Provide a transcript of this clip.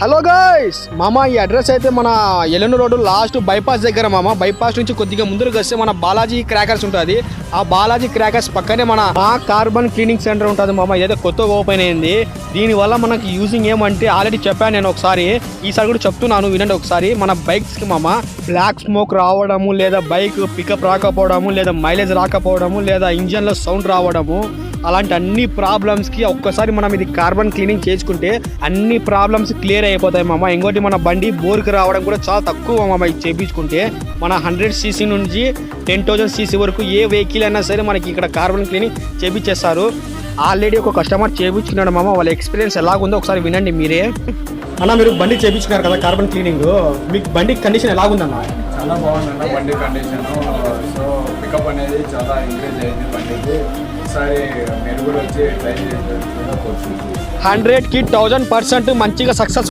Hello guys మామ, ఈ address అయితే మన ఎల్లూరు రోడ్డు లాస్ట్ బైపాస్ దగ్గర మామ. బైపాస్ నుంచి కొద్దిగా ముందుకు వస్తే మన బాలాజీ క్రాకర్స్ ఉంటుంది. ఆ బాలాజీ క్రాకర్స్ పక్కనే మన కార్బన్ క్లీనింగ్ సెంటర్ ఉంటుంది మామ. ఇదైతే కొత్తగా ఓపెన్ అయింది. దీనివల్ల మనకి యూజింగ్ ఏమంటే ఆల్రెడీ చెప్పాను నేను ఒకసారి, ఈసారి కూడా చెప్తున్నాను వినండి ఒకసారి. మన బైక్స్కి మామ బ్లాక్ స్మోక్ రావడము, లేదా బైక్ పికప్ రాకపోవడము, లేదా మైలేజ్ రాకపోవడము, లేదా ఇంజన్లో సౌండ్ రావడము, అలాంటి అన్ని ప్రాబ్లమ్స్కి ఒక్కసారి మనం ఇది కార్బన్ క్లీనింగ్ చేసుకుంటే అన్ని ప్రాబ్లమ్స్ క్లియర్ అయిపోతాయి మామ. ఇంకోటి మన బండి బోర్కి రావడం కూడా చాలా తక్కువ మామ. ఇది చేయించుకుంటే మన 100 cc నుంచి 10,000 cc వరకు ఏ వెహికల్ అయినా సరే మనకి ఇక్కడ కార్బన్ క్లీనింగ్ చేయించేస్తారు. ఆల్రెడీ ఒక కస్టమర్ చేయించుకున్నాడు మామ. వాళ్ళ ఎక్స్పీరియన్స్ ఎలాగుందో ఒకసారి వినండి మీరే. అన్న, మీరు బండి చేయించుకున్నారు కదా కార్బన్ క్లీనింగ్, మీకు బండి కండిషన్ ఎలాగుందన్న? చాలా బాగుందన్న బండి కండిషన్. సో పికప్ అనేది చాలా ఇంక్రీజ్ అయింది బండికి. ఒకసారి మీరు కూడా వచ్చి ట్రై చేసి 100కి 1000% మంచిగా సక్సెస్